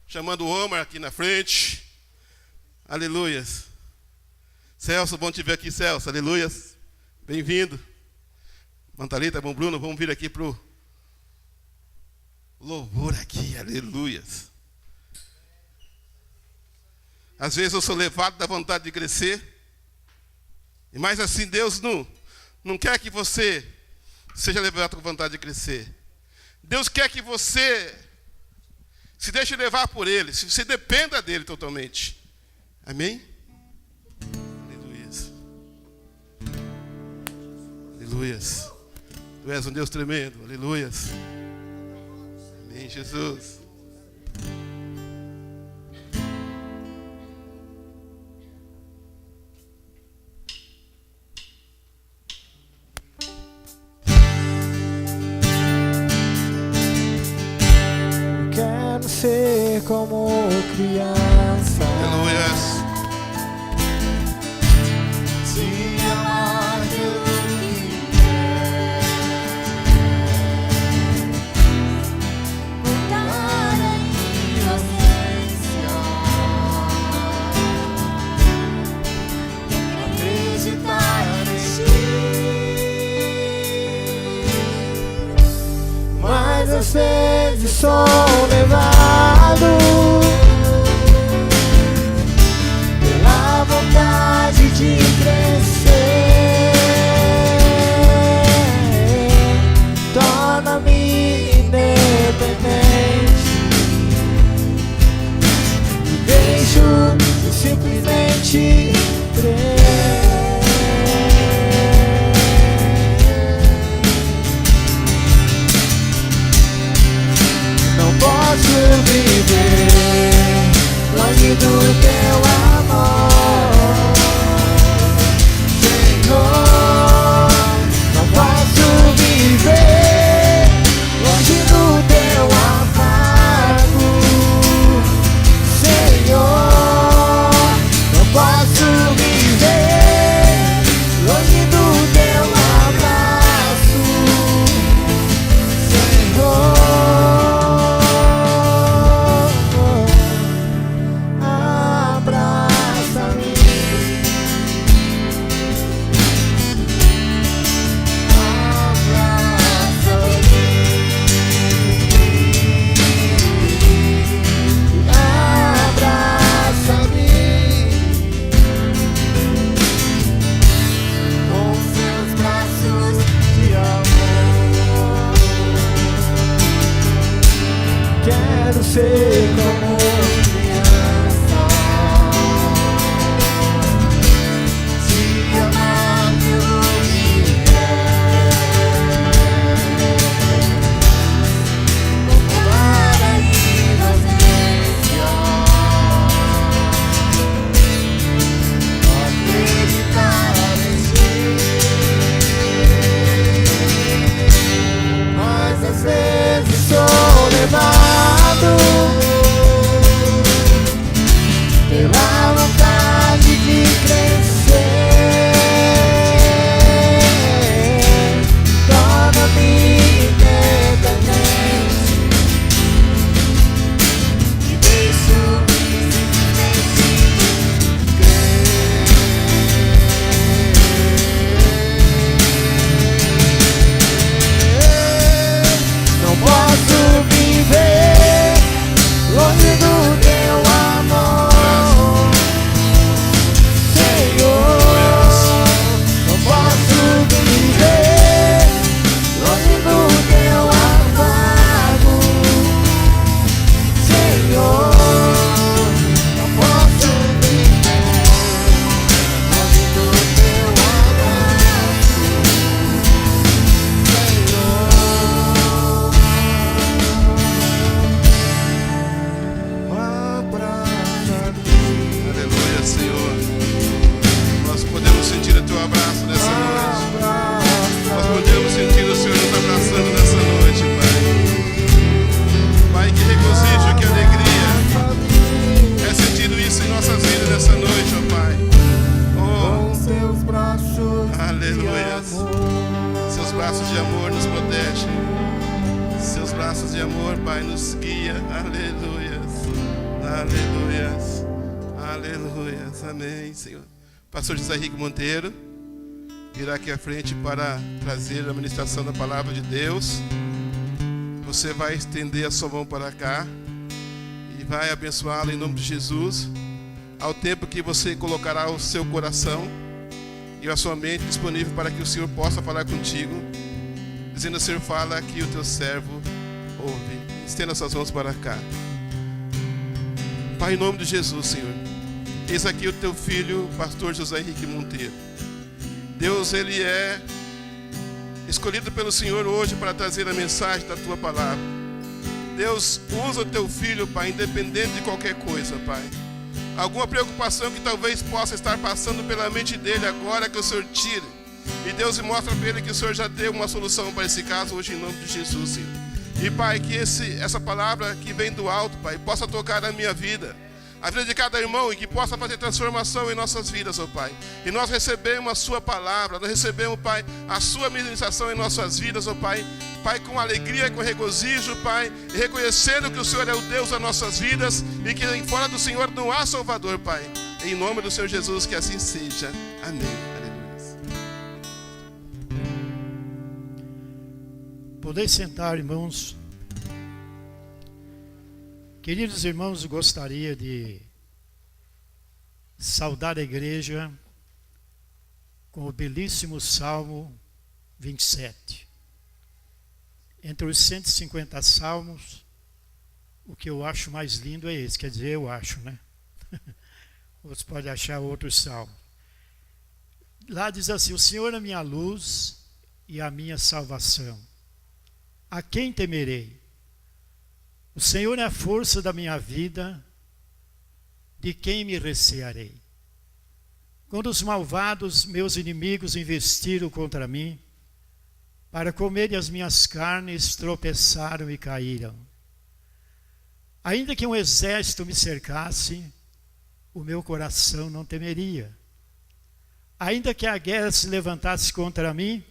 chamando o Omar aqui na frente. Aleluias. Celso, bom te ver aqui, Celso. Aleluias. Bem-vindo. Mantalita, bom Bruno, vamos vir aqui pro louvor aqui. Aleluias. Às vezes eu sou levado da vontade de crescer. Mas assim, Deus não quer que você seja levado com vontade de crescer. Deus quer que você se deixe levar por Ele. Se você dependa dEle totalmente. Amém? Aleluias. Aleluias. Tu és um Deus tremendo. Aleluias. Amém, Jesus. Ser como criança. Aleluias. Se amar pelo que é, voltar à inocência, acreditar em ti. Mas às vezes sou levado pela vontade de crescer. Torna-me independente e deixo simplesmente crer. Posso viver longe do teu amor, Senhor. Não posso viver longe do teu afago, Senhor. Não posso viver longe do teu abraço, Senhor. Quero ser como criança, se amar pelo que é, voltar à inocência, acreditar em ti. Mas às vezes sou levado Aleluias. Aleluias. Amém, Senhor. Pastor José Henrique Monteiro virá aqui à frente para trazer a ministração da palavra de Deus. Você vai estender a sua mão para cá e vai abençoá-lo em nome de Jesus, ao tempo que você colocará o seu coração e a sua mente disponível para que o Senhor possa falar contigo, dizendo: Senhor, fala que o teu servo ouve. Estenda suas mãos para cá. Pai, em nome de Jesus, Senhor, eis aqui o teu filho, pastor José Henrique Monteiro. Deus, ele é escolhido pelo Senhor hoje para trazer a mensagem da tua palavra. Deus, usa o teu filho, Pai, independente de qualquer coisa, Pai. Alguma preocupação que talvez possa estar passando pela mente dele agora, que o Senhor tire. E Deus mostra para ele que o Senhor já deu uma solução para esse caso hoje, em nome de Jesus, Senhor. E, Pai, que essa palavra que vem do alto, Pai, possa tocar na minha vida, a vida de cada irmão, e que possa fazer transformação em nossas vidas, ó Pai. E nós recebemos a sua palavra, nós recebemos, Pai, a sua ministração em nossas vidas, ó Pai. Pai, com alegria, com regozijo, Pai, reconhecendo que o Senhor é o Deus das nossas vidas e que fora do Senhor não há Salvador, Pai. Em nome do Senhor Jesus, que assim seja. Amém. Aleluia. Podeis sentar, irmãos. Queridos irmãos, eu gostaria de saudar a igreja com o belíssimo Salmo 27. Entre os 150 salmos, o que eu acho mais lindo é esse, quer dizer, eu acho, né? Outros podem achar outros salmos. Lá diz assim: o Senhor é a minha luz e a minha salvação. A quem temerei? O Senhor é a força da minha vida, de quem me recearei? Quando os malvados, meus inimigos, investiram contra mim, para comerem as minhas carnes, tropeçaram e caíram. Ainda que um exército me cercasse, o meu coração não temeria. Ainda que a guerra se levantasse contra mim,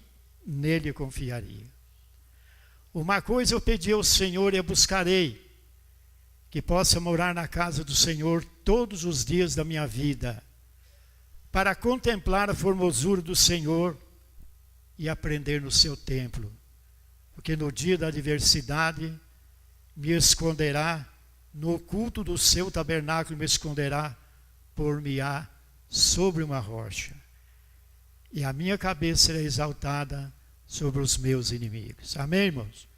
nele confiaria. Uma coisa eu pedi ao Senhor e a buscarei, que possa morar na casa do Senhor todos os dias da minha vida, para contemplar a formosura do Senhor e aprender no seu templo. Porque no dia da adversidade me esconderá, no oculto do seu tabernáculo me esconderá, por-me-á sobre uma rocha. E a minha cabeça será exaltada sobre os meus inimigos. Amém, irmãos?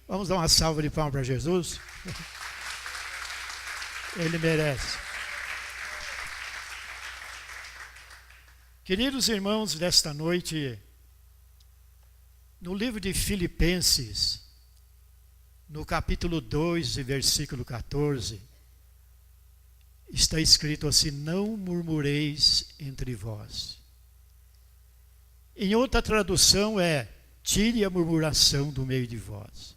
Vamos dar uma salva de palmas para Jesus? Ele merece. Queridos irmãos, desta noite, no livro de Filipenses, no capítulo 2, versículo 14, está escrito assim: não murmureis entre vós. Em outra tradução é: tire a murmuração do meio de vós.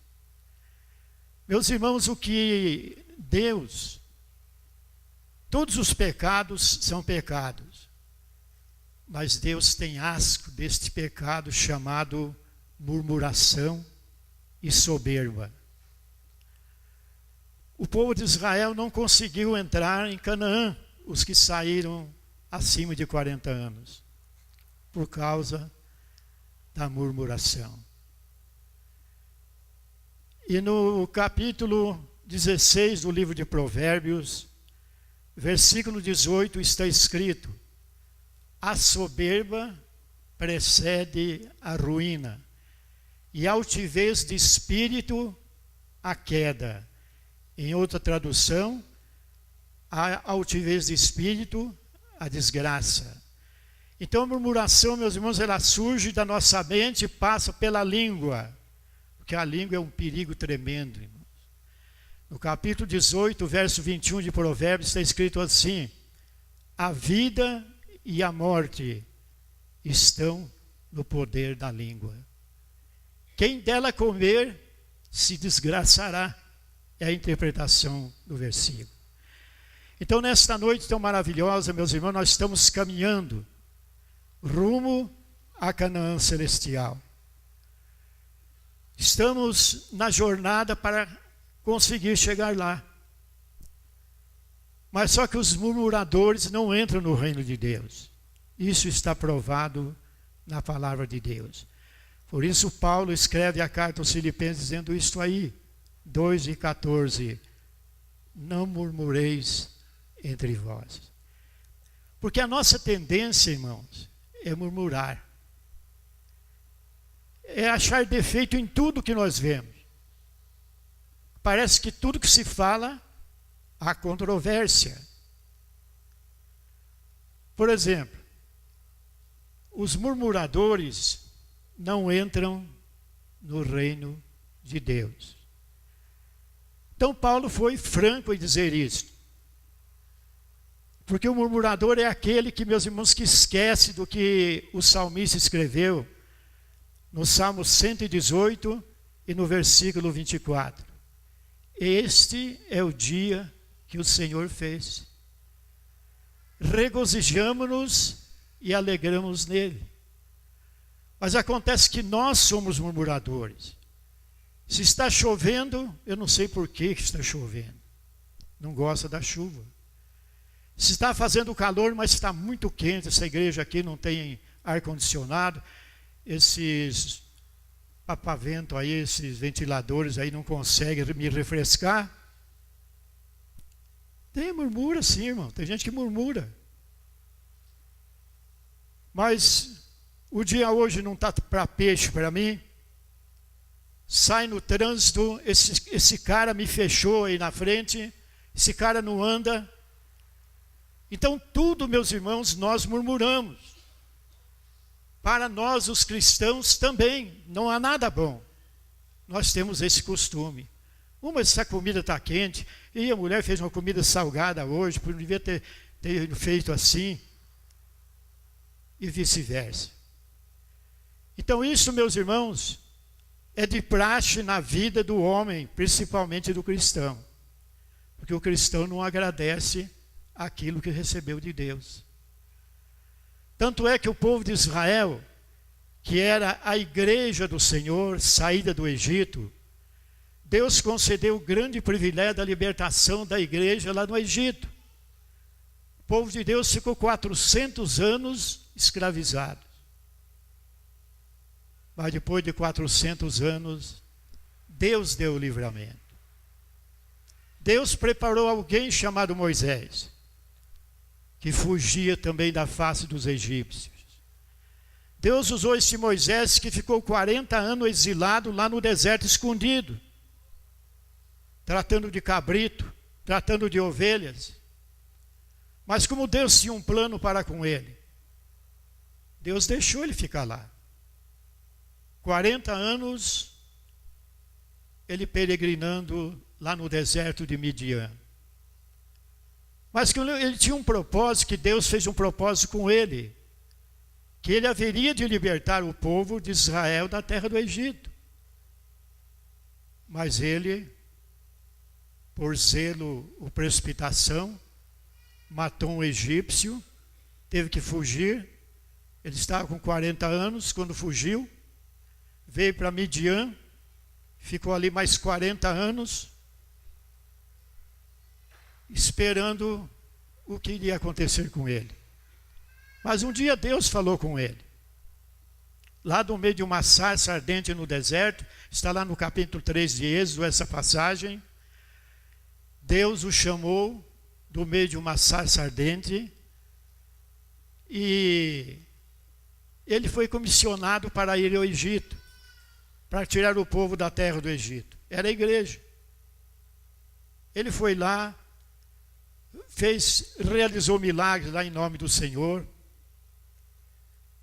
Meus irmãos, o que Deus, todos os pecados são pecados, mas Deus tem asco deste pecado chamado murmuração e soberba. O povo de Israel não conseguiu entrar em Canaã, os que saíram acima de 40 anos, por causa da murmuração. E no capítulo 16 do livro de Provérbios, versículo 18, está escrito: a soberba precede a ruína, e a altivez de espírito a queda. Em outra tradução, a altivez de espírito a desgraça. Então a murmuração, meus irmãos, ela surge da nossa mente e passa pela língua, porque a língua é um perigo tremendo, irmãos. No capítulo 18, verso 21 de Provérbios, está escrito assim: a vida e a morte estão no poder da língua. Quem dela comer se desgraçará. É a interpretação do versículo. Então, nesta noite tão maravilhosa, meus irmãos, nós estamos caminhando rumo a Canaã celestial. Estamos na jornada para conseguir chegar lá. Mas só que os murmuradores não entram no reino de Deus. Isso está provado na palavra de Deus. Por isso Paulo escreve a carta aos Filipenses dizendo isto aí, 2:14. Não murmureis entre vós. Porque a nossa tendência, irmãos, é murmurar. É achar defeito em tudo que nós vemos. Parece que tudo que se fala, há controvérsia. Por exemplo, os murmuradores não entram no reino de Deus. Então Paulo foi franco em dizer isso. Porque o murmurador é aquele que, meus irmãos, que esquece do que o salmista escreveu no Salmo 118 e no versículo 24. Este é o dia que o Senhor fez. Regozijamo-nos e alegramos nele. Mas acontece que nós somos murmuradores. Se está chovendo, eu não sei por que está chovendo. Não gosta da chuva. Se está fazendo calor, mas está muito quente, essa igreja aqui não tem ar-condicionado, esses papaventos aí, esses ventiladores aí não conseguem me refrescar. Tem murmura sim, irmão, tem gente que murmura. Mas o dia hoje não está para peixe para mim. Sai no trânsito, esse cara me fechou aí na frente, esse cara não anda. Então tudo, meus irmãos, nós murmuramos. Para nós, os cristãos, também não há nada bom. Nós temos esse costume. Essa comida está quente, e a mulher fez uma comida salgada hoje, por não devia ter feito assim, e vice-versa. Então isso, meus irmãos, é de praxe na vida do homem, principalmente do cristão. Porque o cristão não agradece aquilo que recebeu de Deus. Tanto é que o povo de Israel, que era a igreja do Senhor, saída do Egito, Deus concedeu o grande privilégio da libertação da igreja lá no Egito. O povo de Deus ficou 400 anos escravizado. Mas depois de 400 anos, Deus deu o livramento. Deus preparou alguém chamado Moisés, que fugia também da face dos egípcios. Deus usou esse Moisés que ficou 40 anos exilado lá no deserto escondido, tratando de cabrito, tratando de ovelhas. Mas como Deus tinha um plano para com ele, Deus deixou ele ficar lá. 40 anos ele peregrinando lá no deserto de Midian. Mas que ele tinha um propósito, que Deus fez um propósito com ele, que ele haveria de libertar o povo de Israel da terra do Egito. Mas ele, por zelo ou precipitação, matou um egípcio, teve que fugir. Ele estava com 40 anos quando fugiu, veio para Midian, ficou ali mais 40 anos, esperando o que iria acontecer com ele. Mas um dia Deus falou com ele, lá no meio de uma sarça ardente no deserto, está lá no capítulo 3 de Êxodo, essa passagem. Deus o chamou do meio de uma sarça ardente e ele foi comissionado para ir ao Egito, para tirar o povo da terra do Egito. Era a igreja. Ele foi lá, realizou milagres lá em nome do Senhor,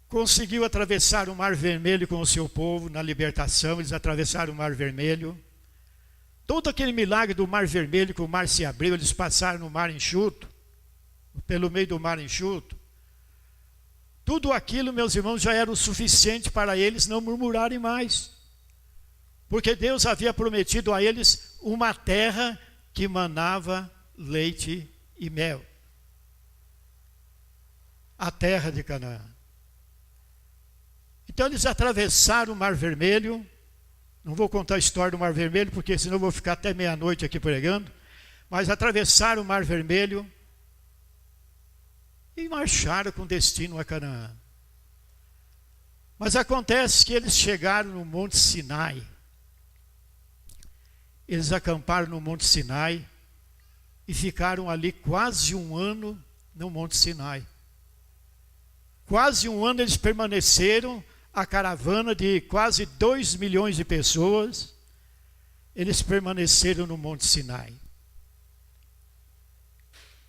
conseguiu atravessar o Mar Vermelho com o seu povo na libertação. Eles atravessaram o Mar Vermelho. Todo aquele milagre do Mar Vermelho, que o mar se abriu, eles passaram no mar enxuto, pelo meio do mar enxuto. Tudo aquilo, meus irmãos, já era o suficiente para eles não murmurarem mais. Porque Deus havia prometido a eles uma terra que manava leite e mel. A terra de Canaã. Então eles atravessaram o Mar Vermelho. Não vou contar a história do Mar Vermelho, porque senão eu vou ficar até meia-noite aqui pregando. Mas atravessaram o Mar Vermelho e marcharam com destino a Canaã. Mas acontece que eles chegaram no Monte Sinai. Eles acamparam no Monte Sinai e ficaram ali quase um ano no Monte Sinai. Quase um ano eles permaneceram, a caravana de quase 2 milhões de pessoas, eles permaneceram no Monte Sinai.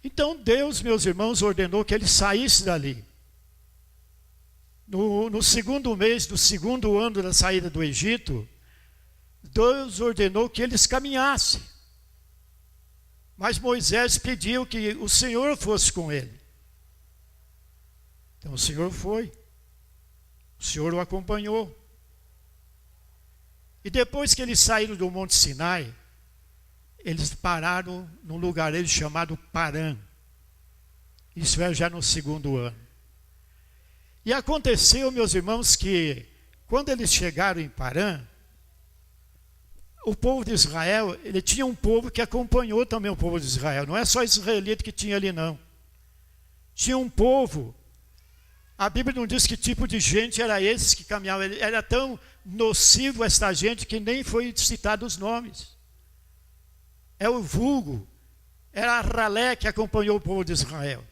Então Deus, meus irmãos, ordenou que eles saíssem dali. No segundo mês do segundo ano da saída do Egito, Deus ordenou que eles caminhassem. Mas Moisés pediu que o Senhor fosse com ele. Então o Senhor foi. O Senhor o acompanhou. E depois que eles saíram do Monte Sinai, eles pararam num lugar chamado Parã. Isso é já no segundo ano. E aconteceu, meus irmãos, que quando eles chegaram em Parã, o povo de Israel, ele tinha um povo que acompanhou também o povo de Israel. Não é só israelita que tinha ali, não. Tinha um povo. A Bíblia não diz que tipo de gente era esse que caminhava. Era tão nocivo esta gente que nem foi citado os nomes. É o vulgo. Era a ralé que acompanhou o povo de Israel.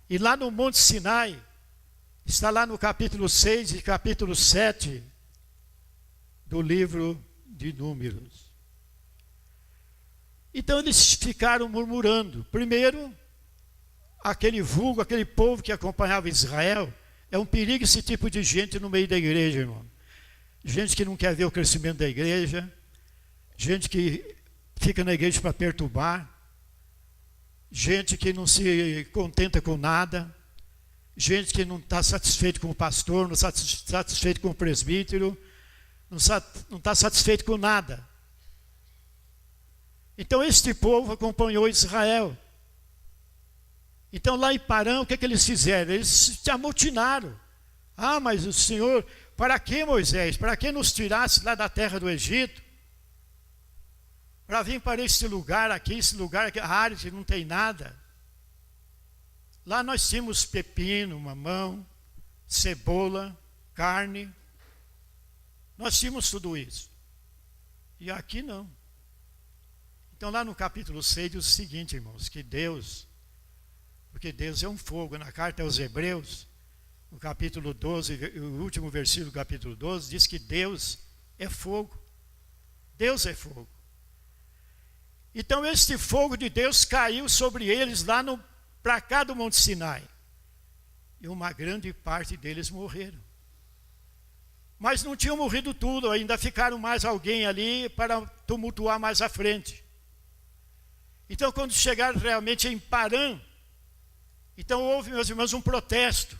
E lá no Monte Sinai, está lá no capítulo 6 e capítulo 7 do livro de Números. Então eles ficaram murmurando. Primeiro, aquele vulgo, aquele povo que acompanhava Israel, é um perigo esse tipo de gente no meio da igreja, irmão. Gente que não quer ver o crescimento da igreja, gente que fica na igreja para perturbar, gente que não se contenta com nada, gente que não está satisfeito com o pastor, não está satisfeito com o presbítero, não está satisfeito com nada. Então este povo acompanhou Israel. Então lá em Parã, o que eles fizeram? Eles se amotinaram. Ah, mas o Senhor, para que Moisés? Para que nos tirasse lá da terra do Egito? Para vir para esse lugar aqui árido, não tem nada. Lá nós tínhamos pepino, mamão, cebola, carne. Nós tínhamos tudo isso. E aqui não. Então lá no capítulo 6 diz o seguinte, irmãos, que Deus, porque Deus é um fogo. Na carta aos Hebreus, no capítulo 12, o último versículo do capítulo 12, diz que Deus é fogo. Deus é fogo. Então este fogo de Deus caiu sobre eles lá para cá do Monte Sinai. E uma grande parte deles morreram. Mas não tinham morrido tudo, ainda ficaram mais alguém ali para tumultuar mais à frente. Então quando chegaram realmente em Parã, então houve, meus irmãos, um protesto.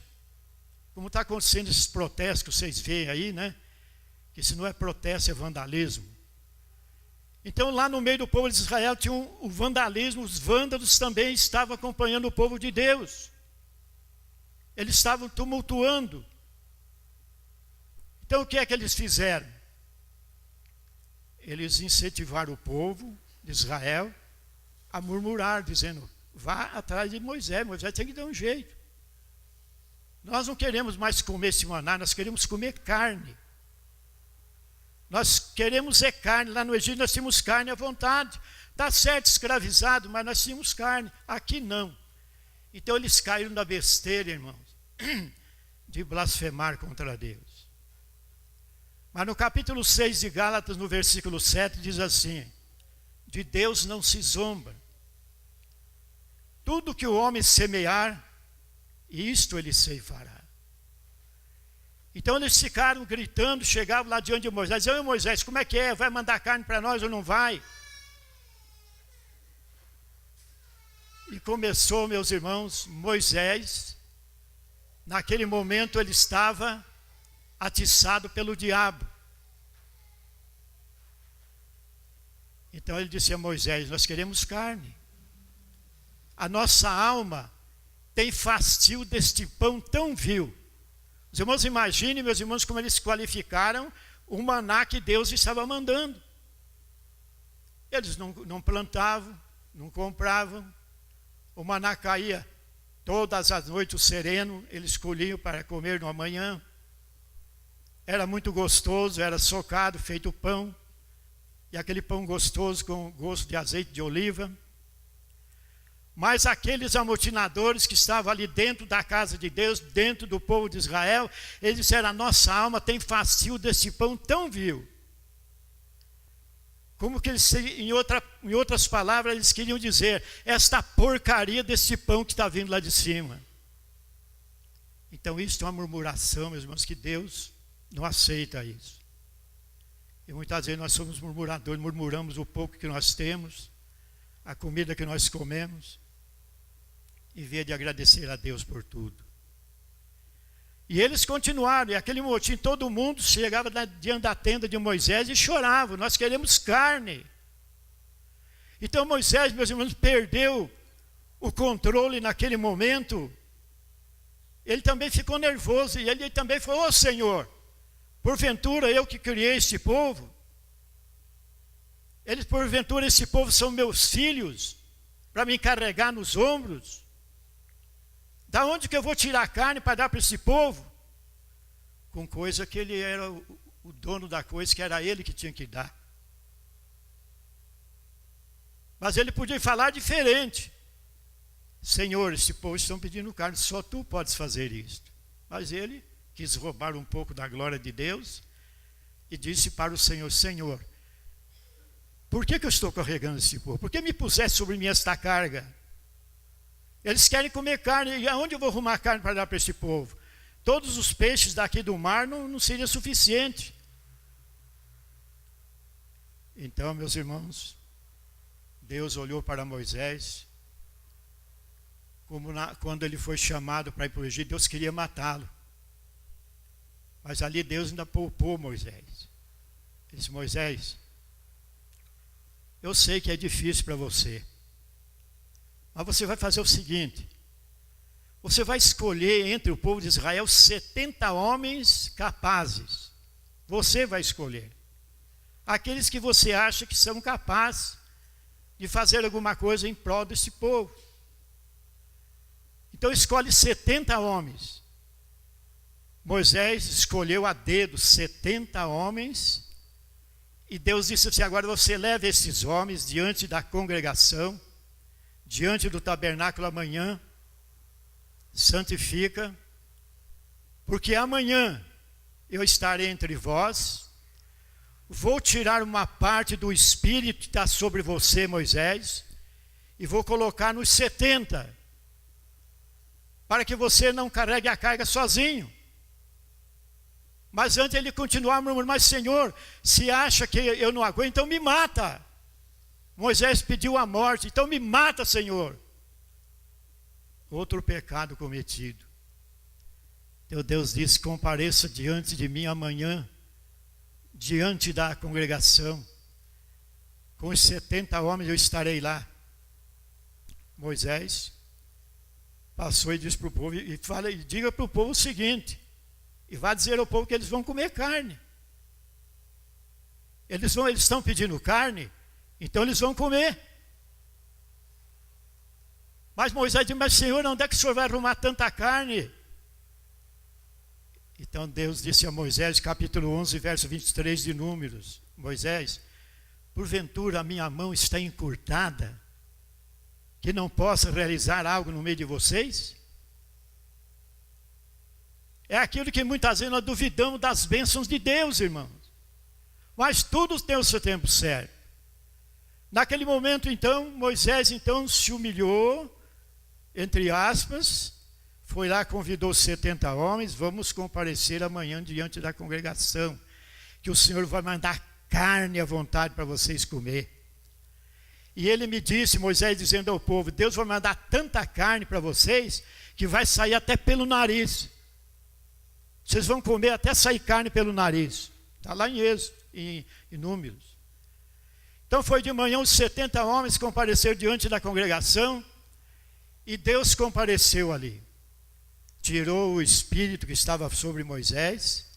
Como está acontecendo esses protestos que vocês veem aí, né? Que se não é protesto, é vandalismo. Então lá no meio do povo de Israel tinha o vandalismo, os vândalos também estavam acompanhando o povo de Deus. Eles estavam tumultuando. Então o que é que eles fizeram? Eles incentivaram o povo de Israel a murmurar, dizendo, vá atrás de Moisés, Moisés tem que dar um jeito. Nós não queremos mais comer esse maná, nós queremos comer carne. Nós queremos carne. Lá no Egito nós tínhamos carne à vontade. Está certo, escravizado, mas nós tínhamos carne. Aqui não. Então eles caíram na besteira, irmãos, de blasfemar contra Deus. Mas no capítulo 6 de Gálatas, no versículo 7, diz assim, de Deus não se zomba. Tudo que o homem semear, isto ele ceifará. Então eles ficaram gritando, chegavam lá diante de Moisés, diziam, Moisés, como é que é? Vai mandar carne para nós ou não vai? E começou, meus irmãos, Moisés, naquele momento ele estava atiçado pelo diabo. Então ele disse a Moisés, nós queremos carne. A nossa alma tem fastio deste pão tão vil. Os irmãos, imaginem, meus irmãos, como eles qualificaram o maná que Deus estava mandando. Eles não plantavam, não compravam, o maná caía Todas as noites o sereno eles colhiam para comer no amanhã. Era muito gostoso, era socado, feito pão. E aquele pão gostoso com gosto de azeite de oliva. Mas aqueles amotinadores que estavam ali dentro da casa de Deus, dentro do povo de Israel, eles disseram: a nossa alma tem fascínio desse pão tão vil. Como que eles, em outras palavras, eles queriam dizer: esta porcaria desse pão que está vindo lá de cima. Então isso é uma murmuração, meus irmãos, que Deus não aceita isso. E muitas vezes nós somos murmuradores, murmuramos o pouco que nós temos, a comida que nós comemos, em vez de agradecer a Deus por tudo. E eles continuaram, e aquele motim, todo mundo chegava diante da tenda de Moisés e chorava: nós queremos carne. Então Moisés, meus irmãos, perdeu o controle naquele momento. Ele também ficou nervoso, e ele também falou: ô Senhor, porventura eu que criei este povo? Eles, porventura, esse povo são meus filhos, para me carregar nos ombros? Da onde que eu vou tirar carne para dar para esse povo? Com coisa que ele era o dono da coisa, que era ele que tinha que dar. Mas ele podia falar diferente: Senhor, esse povo estão pedindo carne, só tu podes fazer isto. Mas ele quis roubar um pouco da glória de Deus e disse para o Senhor: Senhor, por que eu estou carregando esse povo? Por que me puseste sobre mim esta carga? Eles querem comer carne, e aonde eu vou arrumar carne para dar para esse povo? Todos os peixes daqui do mar não seria suficiente. Então, meus irmãos, Deus olhou para Moisés, quando ele foi chamado para ir para o Egito, Deus queria matá-lo. Mas ali Deus ainda poupou Moisés. Ele disse: Moisés, eu sei que é difícil para você, mas você vai fazer o seguinte: você vai escolher entre o povo de Israel 70 homens capazes. Você vai escolher aqueles que você acha que são capazes de fazer alguma coisa em prol desse povo. Então escolhe 70 homens. Moisés escolheu a dedo 70 homens, e Deus disse assim: agora você leva esses homens diante da congregação, diante do tabernáculo amanhã, santifica, porque amanhã eu estarei entre vós, vou tirar uma parte do Espírito que está sobre você, Moisés, e vou colocar nos 70, para que você não carregue a carga sozinho. Mas antes ele continuava murmurando: mas Senhor, se acha que eu não aguento, então me mata. Moisés pediu a morte: então me mata, Senhor. Outro pecado cometido. Então Deus disse: compareça diante de mim amanhã, diante da congregação, com os 70 homens eu estarei lá. Moisés passou e disse para o povo, e diga para o povo o seguinte, e vai dizer ao povo que eles vão comer carne. Eles estão pedindo carne, então eles vão comer. Mas Moisés disse: mas Senhor, onde é que o Senhor vai arrumar tanta carne? Então Deus disse a Moisés, capítulo 11, verso 23 de Números: Moisés, porventura a minha mão está encurtada, que não possa realizar algo no meio de vocês? É aquilo que muitas vezes nós duvidamos das bênçãos de Deus, irmãos. Mas tudo tem o seu tempo certo. Naquele momento, então, Moisés se humilhou, entre aspas, foi lá, convidou os 70 homens: vamos comparecer amanhã diante da congregação, que o Senhor vai mandar carne à vontade para vocês comer. E ele me disse, Moisés dizendo ao povo: Deus vai mandar tanta carne para vocês, que vai sair até pelo nariz. Vocês vão comer até sair carne pelo nariz. Está lá em Êxodo, em Números. Então foi de manhã, os 70 homens compareceram diante da congregação, e Deus compareceu ali. Tirou o espírito que estava sobre Moisés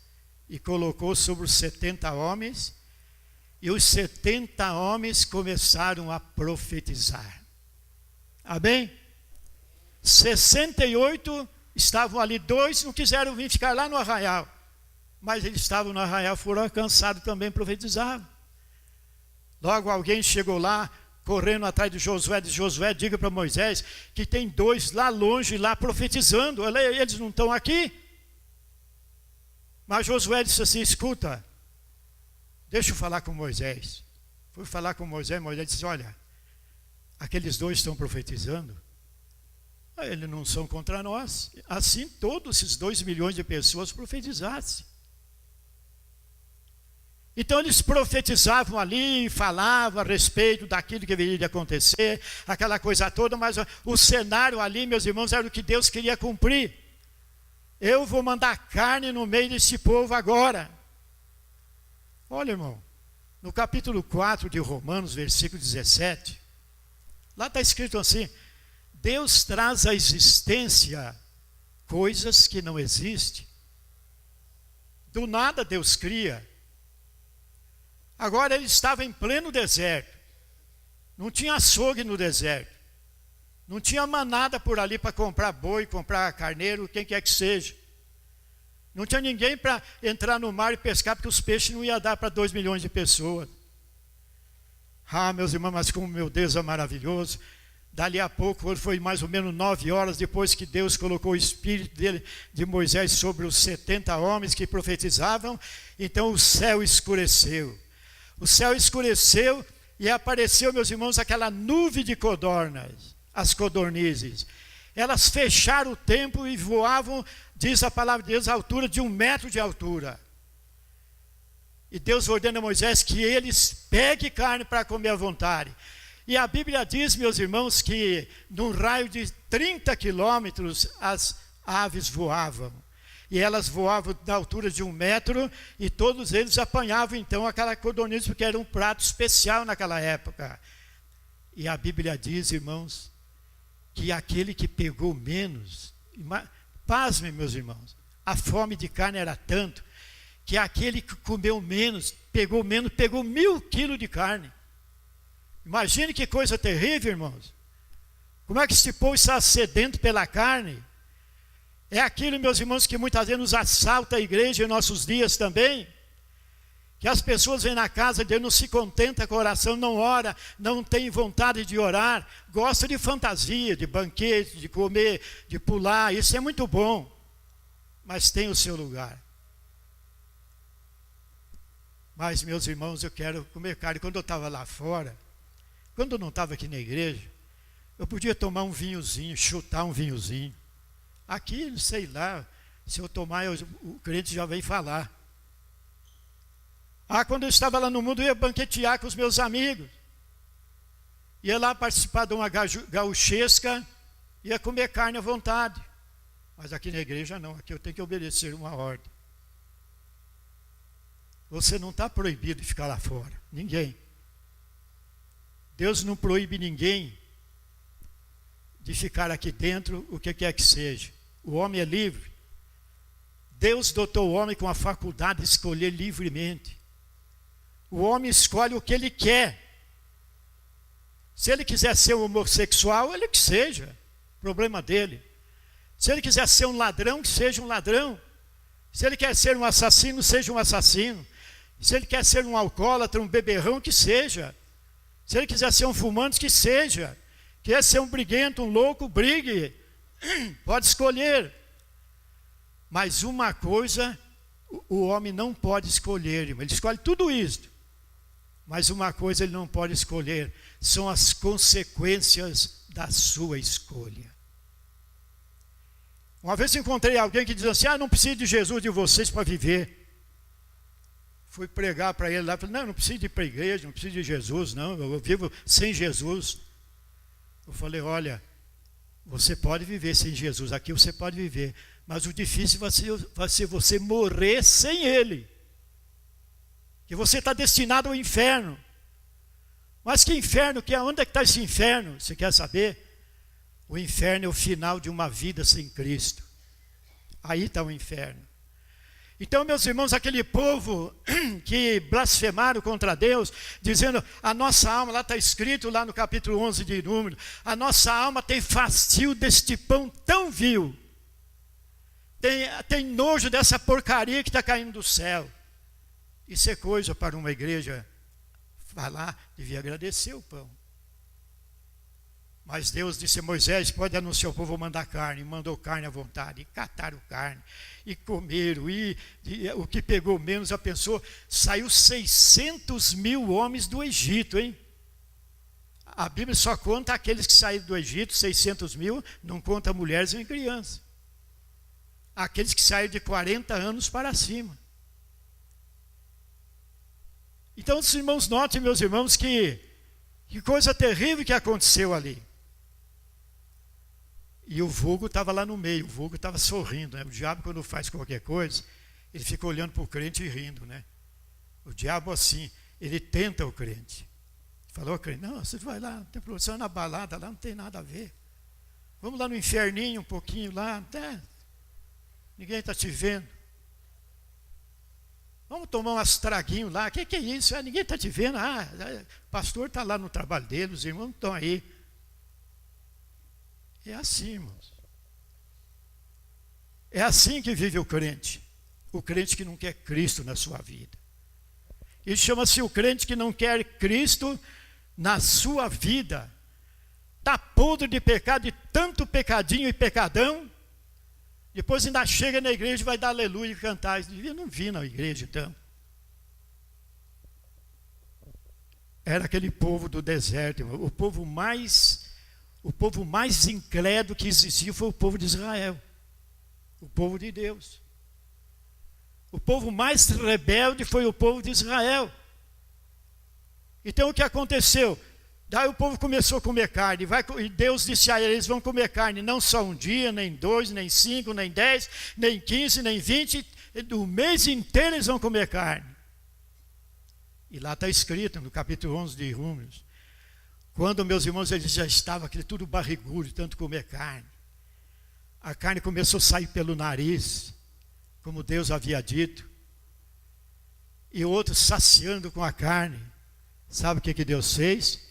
e colocou sobre os 70 homens, e os 70 homens começaram a profetizar. Amém? 68 estavam ali, 2 não quiseram vir ficar lá no arraial. Mas eles estavam no arraial, foram alcançados também, profetizavam. Logo alguém chegou lá, correndo atrás de Josué, diz: Josué, diga para Moisés que tem 2 lá longe, lá profetizando, eles não estão aqui. Mas Josué disse assim: escuta, deixa eu falar com Moisés. Fui falar com Moisés disse: olha, aqueles 2 estão profetizando, eles não são contra nós. Assim todos esses 2 milhões de pessoas profetizassem. Então eles profetizavam ali, falavam a respeito daquilo que viria de acontecer, aquela coisa toda, mas o cenário ali, meus irmãos, era o que Deus queria cumprir. Eu vou mandar carne no meio desse povo agora. Olha, irmão, no capítulo 4 de Romanos, versículo 17, lá está escrito assim: Deus traz à existência coisas que não existem. Do nada Deus cria. Agora ele estava em pleno deserto. Não tinha açougue no deserto. Não tinha manada por ali para comprar boi, comprar carneiro, quem quer que seja. Não tinha ninguém para entrar no mar e pescar, porque os peixes não iam dar para 2 milhões de pessoas. Ah, meus irmãos, mas como meu Deus é maravilhoso. Dali a pouco, foi mais ou menos 9 horas depois que Deus colocou o espírito dele, de Moisés, sobre os 70 homens que profetizavam. Então o céu escureceu. O céu escureceu e apareceu, meus irmãos, aquela nuvem de codornas, as codornizes. Elas fecharam o tempo e voavam, diz a palavra de Deus, à altura de 1 metro de altura. E Deus ordena a Moisés que eles peguem carne para comer à vontade. E a Bíblia diz, meus irmãos, que num raio de 30 quilômetros as aves voavam. E elas voavam na altura de 1 metro e todos eles apanhavam então aquela codorniz, porque era um prato especial naquela época. E a Bíblia diz, irmãos, que aquele que pegou menos, pasmem, meus irmãos, a fome de carne era tanto, que aquele que comeu menos, pegou 1.000 quilos de carne. Imagine que coisa terrível, irmãos. Como é que esse povo está sedento pela carne? É aquilo, meus irmãos, que muitas vezes nos assalta a igreja em nossos dias também. Que as pessoas vêm na casa de Deus, não se contenta com a oração, não ora, não tem vontade de orar, gosta de fantasia, de banquete, de comer, de pular, isso é muito bom, mas tem o seu lugar. Mas, meus irmãos, eu quero comer carne. Quando eu estava lá fora, quando eu não estava aqui na igreja, eu podia tomar um vinhozinho, chutar um vinhozinho. Aqui, sei lá, se eu tomar, o crente já vem falar. Quando eu estava lá no mundo, eu ia banquetear com os meus amigos. Ia lá participar de uma gauchesca, ia comer carne à vontade. Mas aqui na igreja não, aqui eu tenho que obedecer uma ordem. Você não está proibido de ficar lá fora, ninguém. Deus não proíbe ninguém de ficar aqui dentro, o que quer que seja. O homem é livre. Deus dotou o homem com a faculdade de escolher livremente. O homem escolhe o que ele quer. Se ele quiser ser um homossexual, ele que seja, problema dele. Se ele quiser ser um ladrão, que seja um ladrão. Se ele quer ser um assassino, seja um assassino. Se ele quer ser um alcoólatra, um beberrão, que seja. Se ele quiser ser um fumante, que seja. Quer ser um briguento, um louco, brigue. Pode escolher. Mas uma coisa, o homem não pode escolher, irmão. Ele escolhe tudo isso. Mas uma coisa ele não pode escolher, são as consequências da sua escolha. Uma vez encontrei alguém que diz assim: não preciso de Jesus de vocês para viver. Fui pregar para ele lá, falei: não preciso de ir para a igreja, não preciso de Jesus, não, eu vivo sem Jesus. Eu falei: olha, você pode viver sem Jesus, aqui você pode viver, mas o difícil vai ser você morrer sem Ele. Que você está destinado ao inferno. Mas que inferno? Onde é que está esse inferno? Você quer saber? O inferno é o final de uma vida sem Cristo. Aí está o inferno. Então, meus irmãos, aquele povo que blasfemaram contra Deus, dizendo, a nossa alma, lá está escrito lá no capítulo 11 de Números, a nossa alma tem fastio deste pão tão vil, tem nojo dessa porcaria que está caindo do céu. Isso é coisa para uma igreja falar, devia agradecer o pão. Mas Deus disse a Moisés, pode anunciar ao povo mandar carne. E mandou carne à vontade. E cataram carne. E comeram. E o que pegou menos, já pensou, saiu 600 mil homens do Egito, hein? A Bíblia só conta aqueles que saíram do Egito, 600 mil, não conta mulheres nem crianças. Aqueles que saíram de 40 anos para cima. Então, os irmãos, notem, meus irmãos, que coisa terrível que aconteceu ali. E o vulgo estava lá no meio, o vulgo estava sorrindo, né? O diabo, quando faz qualquer coisa, ele fica olhando para o crente e rindo, né? O diabo, assim, ele tenta o crente. Falou ao crente, não, você vai lá, não tem problema, você vai na balada lá, não tem nada a ver. Vamos lá no inferninho um pouquinho lá, até ninguém está te vendo. Vamos tomar umas traguinhos lá, o que é isso? Ninguém está te vendo, o pastor está lá no trabalho dele, os irmãos estão aí. É assim, irmãos. É assim que vive o crente que não quer Cristo na sua vida. Isso chama-se o crente que não quer Cristo na sua vida. Está podre de pecado, de tanto pecadinho e pecadão. Depois ainda chega na igreja e vai dar aleluia e cantar. Eu não vi na igreja, então. Era aquele povo do deserto, irmão. O povo mais incrédulo que existia foi o povo de Israel. O povo de Deus. O povo mais rebelde foi o povo de Israel. Então o que aconteceu? Daí o povo começou a comer carne, e Deus disse a eles, vão comer carne, não só um dia, nem 2, nem 5, nem 10, nem 15, nem 20, o mês inteiro eles vão comer carne. E lá está escrito, no capítulo 11 de Números, quando, meus irmãos, eles já estavam aquele tudo barrigudo, de tanto comer carne. A carne começou a sair pelo nariz, como Deus havia dito, e outros saciando com a carne. Sabe o que Deus fez?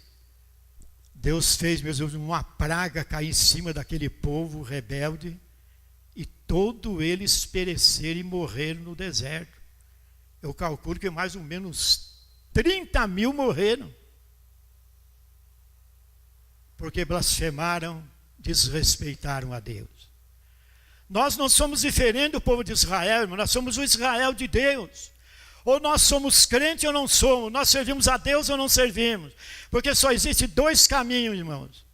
Deus fez, meus irmãos, uma praga cair em cima daquele povo rebelde e todos eles pereceram e morreram no deserto. Eu calculo que mais ou menos 30 mil morreram. Porque blasfemaram, desrespeitaram a Deus. Nós não somos diferentes do povo de Israel, irmão, nós somos o Israel de Deus. Ou nós somos crentes ou não somos, nós servimos a Deus ou não servimos. Porque só existe 2 caminhos, irmãos.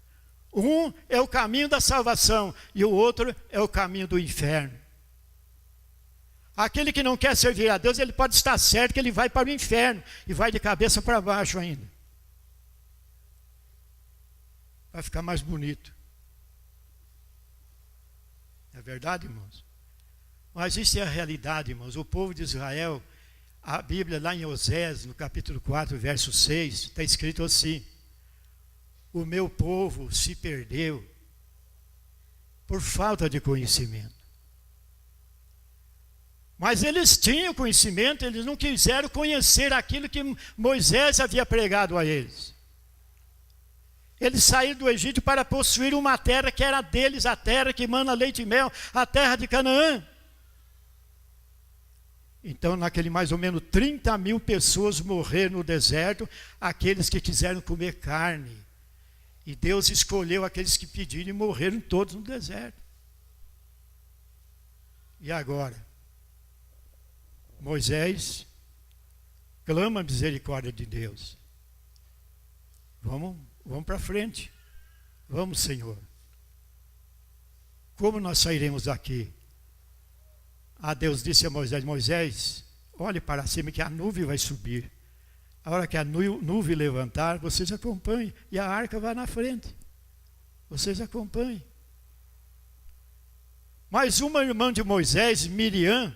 Um é o caminho da salvação e o outro é o caminho do inferno. Aquele que não quer servir a Deus, ele pode estar certo que ele vai para o inferno e vai de cabeça para baixo ainda. Vai ficar mais bonito. É verdade, irmãos? Mas isso é a realidade, irmãos. O povo de Israel, a Bíblia lá em Osés, no capítulo 4, verso 6, está escrito assim: o meu povo se perdeu por falta de conhecimento. Mas eles tinham conhecimento, eles não quiseram conhecer aquilo que Moisés havia pregado a eles. Eles saíram do Egito para possuir uma terra que era deles, a terra que mana leite e mel, a terra de Canaã. Então, naquele mais ou menos 30 mil pessoas morreram no deserto, aqueles que quiseram comer carne. E Deus escolheu aqueles que pediram e morreram todos no deserto. E agora? Moisés clama a misericórdia de Deus. Vamos para frente. Vamos, Senhor. Como nós sairemos daqui? Deus disse a Moisés: Moisés, olhe para cima que a nuvem vai subir. A hora que a nuvem levantar, vocês acompanhem. E a arca vai na frente. Vocês acompanhem. Mas uma irmã de Moisés, Miriam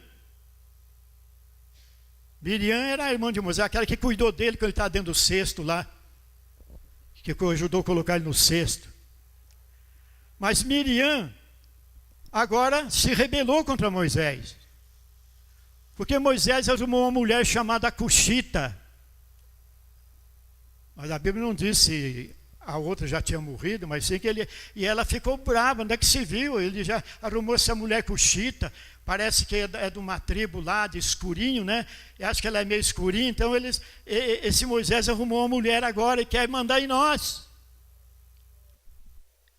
era a irmã de Moisés, aquela que cuidou dele quando ele estava dentro do cesto lá. Que ajudou a colocar ele no cesto. Mas Miriam agora se rebelou contra Moisés. Porque Moisés arrumou uma mulher chamada Cuxita. Mas a Bíblia não diz se a outra já tinha morrido, mas sim que ele... E ela ficou brava, onde é que se viu? Ele já arrumou essa mulher Cuxita, parece que é de uma tribo lá, de escurinho, né? Eu acho que ela é meio escurinha, então esse Moisés arrumou uma mulher agora e quer mandar em nós.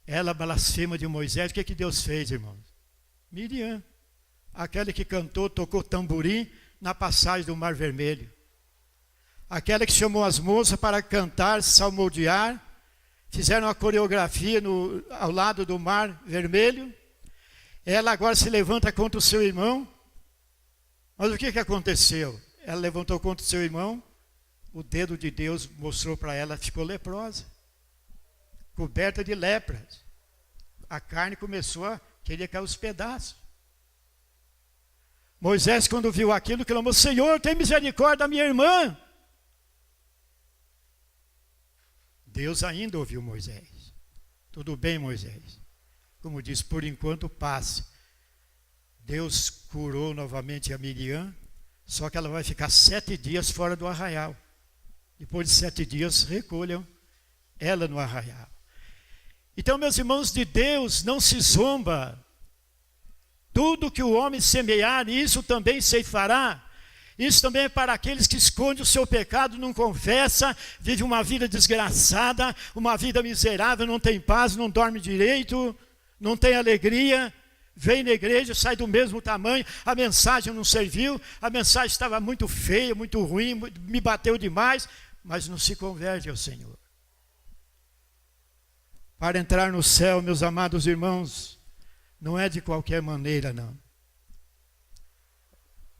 Ela blasfema de Moisés. O que Deus fez, irmãos? Miriam, aquela que cantou, tocou tamborim na passagem do Mar Vermelho. Aquela que chamou as moças para cantar, salmodiar, fizeram uma coreografia ao lado do Mar Vermelho. Ela agora se levanta contra o seu irmão. Mas o que aconteceu? Ela levantou contra o seu irmão, o dedo de Deus mostrou para ela, ficou leprosa, coberta de lepras. A carne começou a querer cair os pedaços. Moisés, quando viu aquilo, clamou: Senhor, tem misericórdia da minha irmã. Deus ainda ouviu Moisés. Tudo bem, Moisés. Como diz, por enquanto passe. Deus curou novamente a Miriam, só que ela vai ficar 7 dias fora do arraial. Depois de 7 dias, recolham ela no arraial. Então, meus irmãos, de Deus não se zomba. Tudo que o homem semear, isso também ceifará. Isso também é para aqueles que escondem o seu pecado, não confessa, vive uma vida desgraçada, uma vida miserável, não tem paz, não dorme direito, não tem alegria. Vem na igreja, sai do mesmo tamanho, a mensagem não serviu, a mensagem estava muito feia, muito ruim, me bateu demais, mas não se converte ao Senhor. Para entrar no céu, meus amados irmãos, não é de qualquer maneira, não.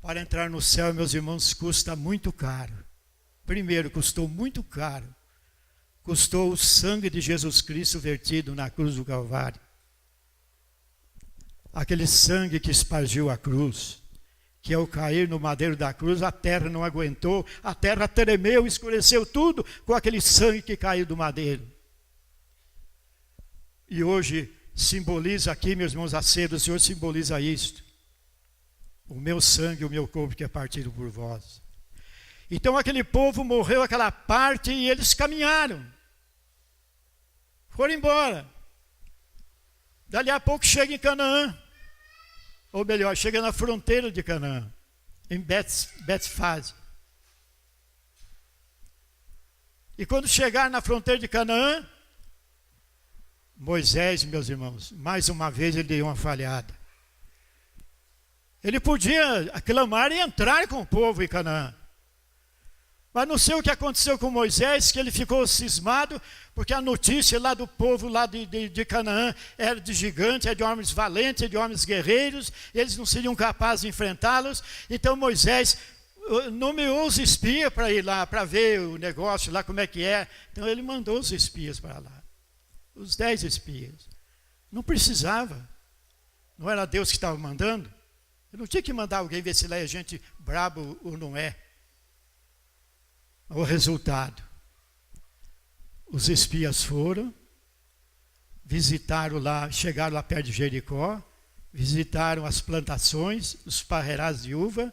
Para entrar no céu, meus irmãos, custa muito caro. Primeiro, custou muito caro. Custou o sangue de Jesus Cristo vertido na cruz do Calvário. Aquele sangue que espargiu a cruz, que ao cair no madeiro da cruz, a terra não aguentou, a terra tremeu, escureceu tudo com aquele sangue que caiu do madeiro. E hoje simboliza aqui, meus irmãos, a ceia do Senhor simboliza isto. O meu sangue, o meu corpo que é partido por vós. Então aquele povo morreu aquela parte e eles caminharam. Foram embora. Dali a pouco chega em Canaã. Ou melhor, chega na fronteira de Canaã. Em Betfage. E quando chegar na fronteira de Canaã, Moisés, meus irmãos, mais uma vez ele deu uma falhada. Ele podia aclamar e entrar com o povo em Canaã. Mas não sei o que aconteceu com Moisés, que ele ficou cismado, porque a notícia lá do povo lá de Canaã era de gigantes, é de homens valentes, é de homens guerreiros, eles não seriam capazes de enfrentá-los. Então Moisés nomeou os espias para ir lá, para ver o negócio lá, como é que é. Então ele mandou os espias para lá, os 10 espias. Não precisava, não era Deus que estava mandando. Eu não tinha que mandar alguém ver se lá é gente brabo ou não é. O resultado, os espias foram, visitaram lá, chegaram lá perto de Jericó, visitaram as plantações, os parreirás de uva,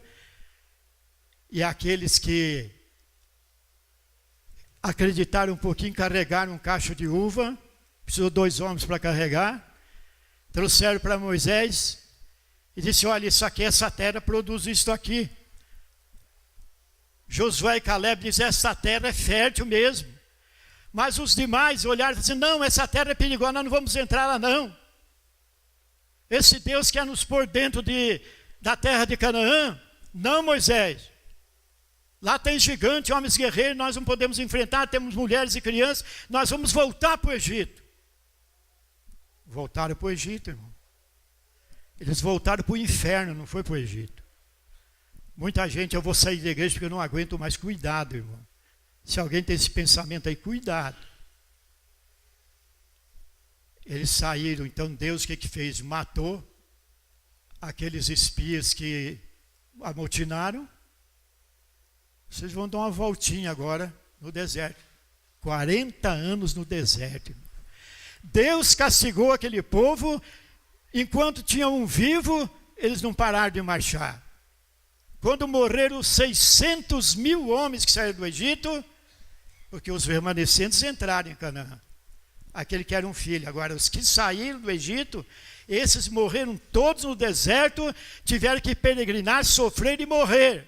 e aqueles que acreditaram um pouquinho, carregaram um cacho de uva, precisou 2 homens para carregar, trouxeram para Moisés, e disse: olha, isso aqui, essa terra produz isto aqui. Josué e Caleb dizem: essa terra é fértil mesmo. Mas os demais olharam e disseram: não, essa terra é perigosa, nós não vamos entrar lá não. Esse Deus quer nos pôr dentro da terra de Canaã. Não, Moisés. Lá tem gigante, homens guerreiros, nós não podemos enfrentar, temos mulheres e crianças, nós vamos voltar para o Egito. Voltaram para o Egito, irmão. Eles voltaram para o inferno, não foi para o Egito. Muita gente: eu vou sair da igreja porque eu não aguento mais. Cuidado, irmão. Se alguém tem esse pensamento aí, cuidado. Eles saíram, então Deus o que fez? Matou aqueles espias que amotinaram. Vocês vão dar uma voltinha agora no deserto. 40 anos no deserto, irmão. Deus castigou aquele povo. Enquanto tinha um vivo, eles não pararam de marchar. quando morreram os 600.000 homens que saíram do Egito, porque os remanescentes entraram em Canaã, aquele que era um filho. Agora, os que saíram do Egito, esses morreram todos no deserto, tiveram que peregrinar, sofrer e morrer.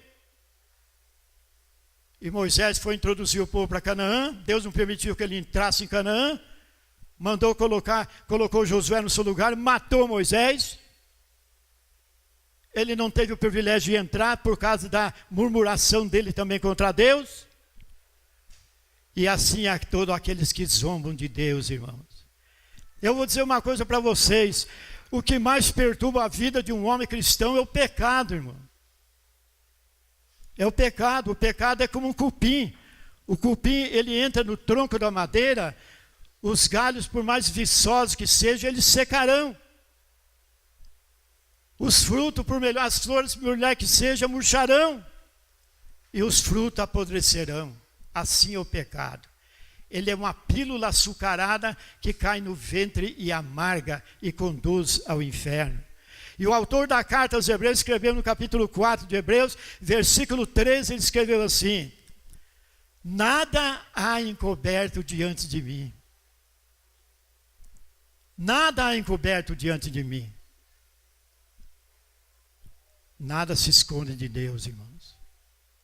E Moisés foi introduzir o povo para Canaã. Deus não permitiu que ele entrasse em Canaã, colocou Josué no seu lugar, matou Moisés. Ele não teve o privilégio de entrar por causa da murmuração dele também contra Deus. E assim a todos aqueles que zombam de Deus, irmãos. Eu vou dizer uma coisa para vocês: o que mais perturba a vida de um homem cristão é o pecado, irmão. É o pecado é como um cupim. O cupim, ele entra no tronco da madeira, os galhos, por mais viçosos que sejam, eles secarão. Os frutos, as flores, por melhor que sejam, murcharão. E os frutos apodrecerão. Assim é o pecado. Ele é uma pílula açucarada que cai no ventre e amarga e conduz ao inferno. E o autor da carta aos Hebreus escreveu no capítulo 4 de Hebreus, versículo 13, ele escreveu assim: nada há encoberto diante de mim. Nada há encoberto diante de mim. Nada se esconde de Deus, irmãos.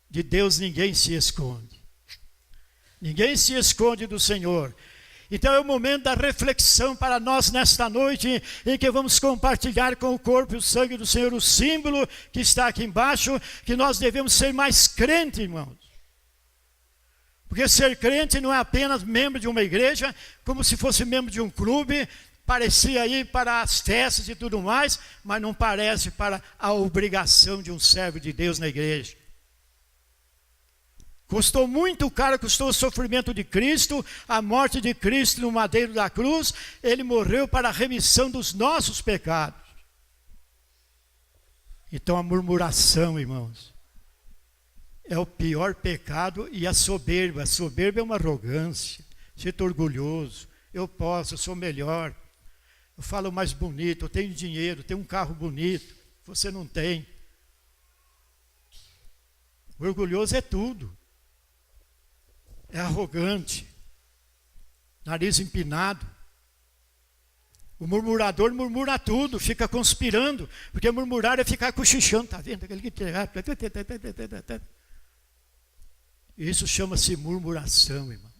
De Deus ninguém se esconde. Ninguém se esconde do Senhor. Então é o momento da reflexão para nós nesta noite, em que vamos compartilhar com o corpo e o sangue do Senhor o símbolo que está aqui embaixo, que nós devemos ser mais crentes, irmãos. Porque ser crente não é apenas membro de uma igreja, como se fosse membro de um clube, parecia ir para as festas e tudo mais, mas não parece para a obrigação de um servo de Deus na igreja. Custou muito caro, custou o sofrimento de Cristo, a morte de Cristo no madeiro da cruz. Ele morreu para a remissão dos nossos pecados. Então a murmuração, irmãos, é o pior pecado. E a soberba é uma arrogância. Ser orgulhoso, eu posso, eu sou melhor, eu falo mais bonito, eu tenho dinheiro, tenho um carro bonito, você não tem. O orgulhoso é tudo. É arrogante, nariz empinado. O murmurador murmura tudo, fica conspirando, porque murmurar é ficar cochichando, está vendo? Isso chama-se murmuração, irmão.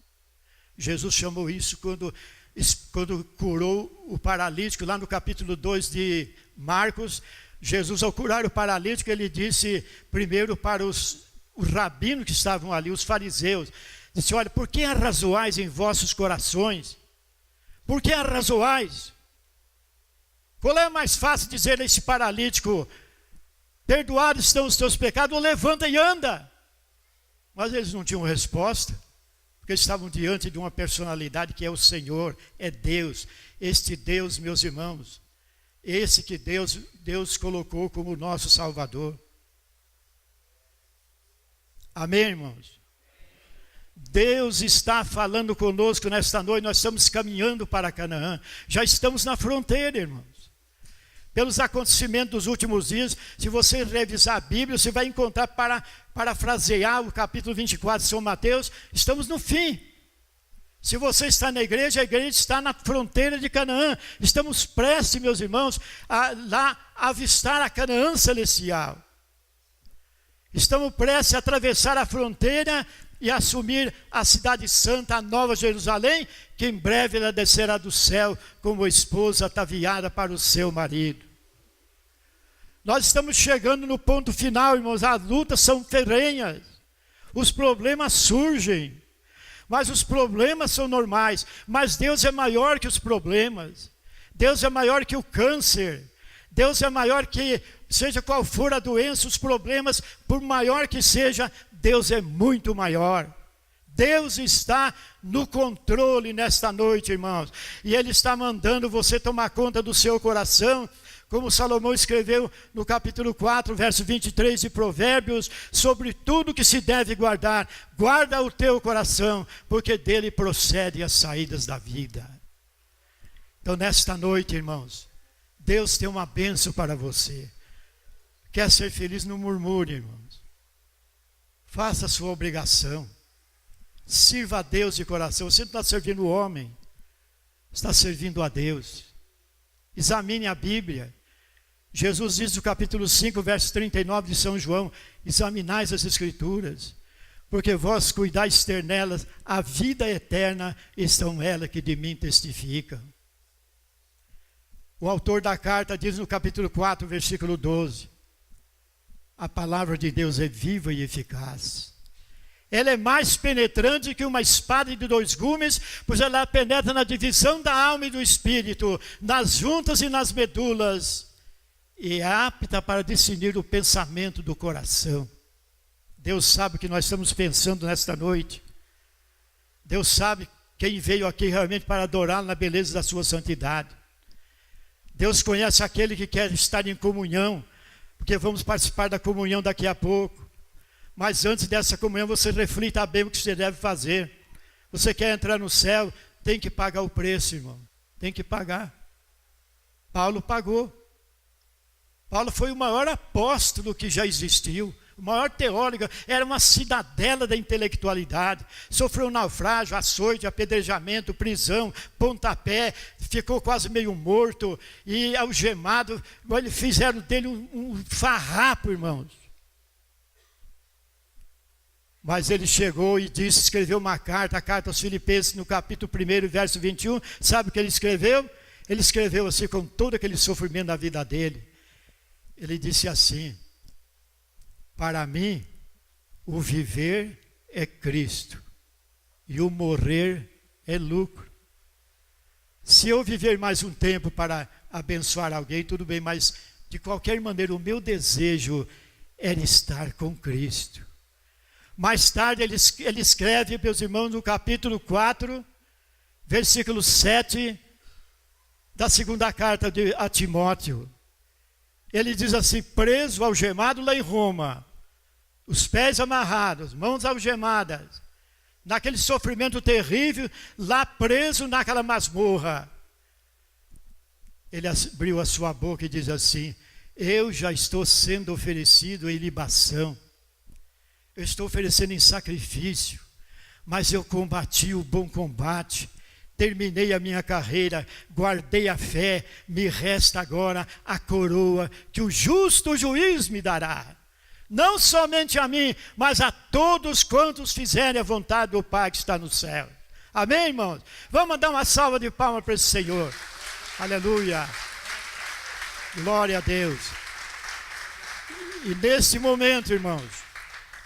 Jesus chamou isso quando curou o paralítico, lá no capítulo 2 de Marcos. Jesus, ao curar o paralítico, ele disse primeiro para os rabinos que estavam ali, os fariseus, disse: olha, por que arrazoais em vossos corações? Por que arrazoais? Qual é mais fácil dizer a esse paralítico: perdoados estão os teus pecados, ou levanta e anda? Mas eles não tinham resposta, porque estavam diante de uma personalidade que é o Senhor, é Deus. Este Deus, meus irmãos, esse que Deus colocou como nosso Salvador. Amém, irmãos? Deus está falando conosco nesta noite. Nós estamos caminhando para Canaã. Já estamos na fronteira, irmãos. Pelos acontecimentos dos últimos dias, se você revisar a Bíblia, você vai encontrar, para parafrasear o capítulo 24 de São Mateus, estamos no fim. Se você está na igreja, a igreja está na fronteira de Canaã. Estamos prestes, meus irmãos, a lá avistar a Canaã celestial. Estamos prestes a atravessar a fronteira e assumir a cidade santa, a Nova Jerusalém, que em breve ela descerá do céu como esposa ataviada para o seu marido. Nós estamos chegando no ponto final, irmãos. As lutas são ferrenhas, os problemas surgem, mas os problemas são normais. Mas Deus é maior que os problemas. Deus é maior que o câncer. Deus é maior que, seja qual for a doença, os problemas, por maior que seja, Deus é muito maior. Deus está no controle nesta noite, irmãos. E Ele está mandando você tomar conta do seu coração, como Salomão escreveu no capítulo 4, verso 23 de Provérbios: sobre tudo que se deve guardar, guarda o teu coração, porque dele procedem as saídas da vida. Então, nesta noite, irmãos, Deus tem uma bênção para você. Quer ser feliz, não murmure, irmãos. Faça a sua obrigação. Sirva a Deus de coração. Você não está servindo o homem, está servindo a Deus. Examine a Bíblia. Jesus diz no capítulo 5, verso 39 de São João: examinais as Escrituras, porque vós cuidais ter nelas a vida eterna, e são elas que de mim testificam. O autor da carta diz no capítulo 4, versículo 12: a palavra de Deus é viva e eficaz. Ela é mais penetrante que uma espada de 2 gumes, pois ela penetra na divisão da alma e do espírito, nas juntas e nas medulas, e é apta para discernir o pensamento do coração. Deus sabe o que nós estamos pensando nesta noite. Deus sabe quem veio aqui realmente para adorar na beleza da sua santidade. Deus conhece aquele que quer estar em comunhão, porque vamos participar da comunhão daqui a pouco. Mas antes dessa comunhão, você reflita bem o que você deve fazer. Você quer entrar no céu, tem que pagar o preço, irmão. Tem que pagar. Paulo pagou. Paulo foi o maior apóstolo que já existiu, o maior teólogo, era uma cidadela da intelectualidade. Sofreu naufrágio, açoite, apedrejamento, prisão, pontapé, ficou quase meio morto e algemado. Fizeram dele um farrapo, irmãos. Mas ele chegou e disse, escreveu uma carta, a carta aos Filipenses, no capítulo 1, verso 21. Sabe o que ele escreveu? Ele escreveu assim, com todo aquele sofrimento da vida dele. Ele disse assim: para mim, o viver é Cristo e o morrer é lucro. Se eu viver mais um tempo para abençoar alguém, tudo bem, mas de qualquer maneira o meu desejo era estar com Cristo. Mais tarde ele escreve, meus irmãos, no capítulo 4, versículo 7 da segunda carta a Timóteo. Ele diz assim: preso, algemado lá em Roma, os pés amarrados, mãos algemadas, naquele sofrimento terrível, lá preso naquela masmorra. Ele abriu a sua boca e diz assim: eu já estou sendo oferecido em libação, eu estou oferecendo em sacrifício, mas eu combati o bom combate, terminei a minha carreira, guardei a fé, me resta agora a coroa que o justo juiz me dará. Não somente a mim, mas a todos quantos fizerem a vontade do Pai que está no céu. Amém, irmãos? Vamos dar uma salva de palmas para esse Senhor. Aleluia. Glória a Deus. E nesse momento, irmãos,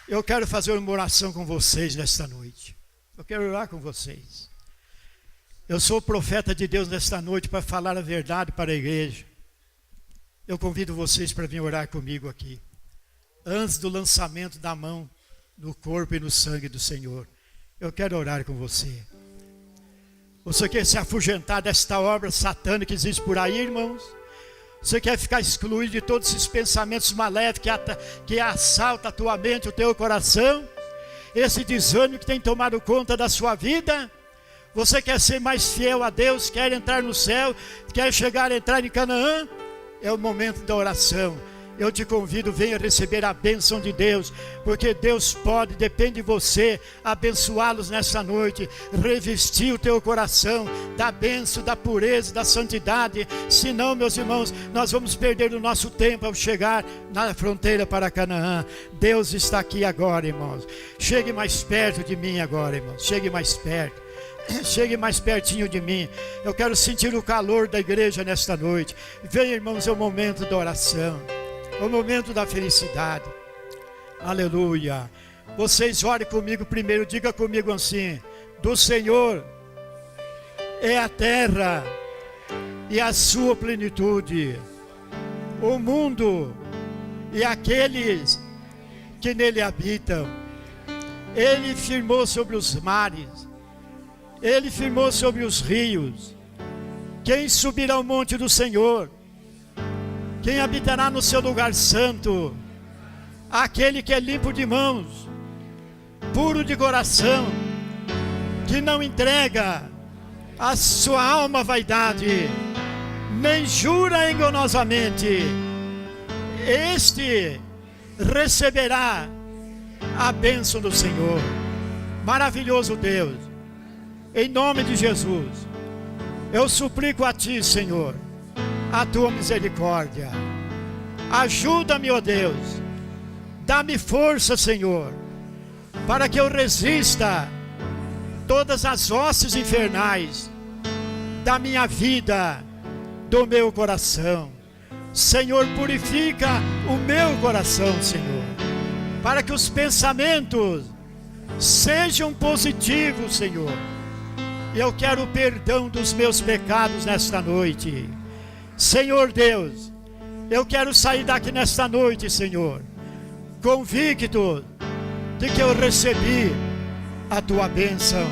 eu quero fazer uma oração com vocês nesta noite. Eu quero orar com vocês. Eu sou o profeta de Deus nesta noite para falar a verdade para a igreja. Eu convido vocês para vir orar comigo aqui, antes do lançamento da mão no corpo e no sangue do Senhor. Eu quero orar com você. Você quer se afugentar desta obra satânica que existe por aí, irmãos? Você quer ficar excluído de todos esses pensamentos maléficos que assaltam a tua mente, o teu coração? Esse desânimo que tem tomado conta da sua vida? Você quer ser mais fiel a Deus, quer entrar no céu, quer entrar em Canaã? É o momento da oração. Eu te convido, venha receber a bênção de Deus, porque Deus pode, depende de você, abençoá-los nessa noite, revestir o teu coração da bênção, da pureza, da santidade. Senão, meus irmãos, nós vamos perder o nosso tempo ao chegar na fronteira para Canaã. Deus está aqui agora, irmãos. Chegue mais perto de mim agora, irmãos. Chegue mais perto. Chegue mais pertinho de mim. Eu quero sentir o calor da igreja nesta noite. Venha, irmãos, é o momento da oração, é o momento da felicidade. Aleluia. Vocês orem comigo primeiro. Diga comigo assim: do Senhor é a terra e a sua plenitude, o mundo e aqueles que nele habitam. Ele firmou sobre os mares, ele firmou sobre os rios. Quem subirá ao monte do Senhor? Quem habitará no seu lugar santo? Aquele que é limpo de mãos, puro de coração, que não entrega a sua alma à vaidade, nem jura enganosamente. este receberá a bênção do Senhor. Maravilhoso Deus, em nome de Jesus, eu suplico a Ti, Senhor, a Tua misericórdia. Ajuda-me, ó Deus, dá-me força, Senhor, para que eu resista todas as hostes infernais da minha vida, do meu coração. Senhor, purifica o meu coração, Senhor, para que os pensamentos sejam positivos, Senhor. Eu quero o perdão dos meus pecados nesta noite. Senhor Deus, eu quero sair daqui nesta noite, Senhor, convicto de que eu recebi a Tua bênção,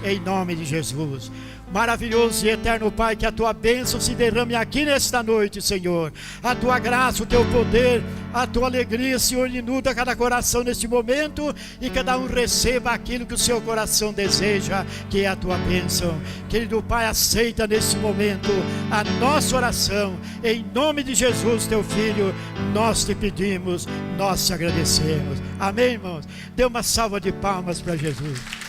em nome de Jesus. Maravilhoso e eterno Pai, que a Tua bênção se derrame aqui nesta noite, Senhor. A Tua graça, o Teu poder, a Tua alegria, Senhor, inunda cada coração neste momento, e cada um receba aquilo que o seu coração deseja, que é a Tua bênção. Querido Pai, aceita neste momento a nossa oração, em nome de Jesus, Teu Filho, nós te pedimos, nós te agradecemos. Amém, irmãos? Dê uma salva de palmas para Jesus.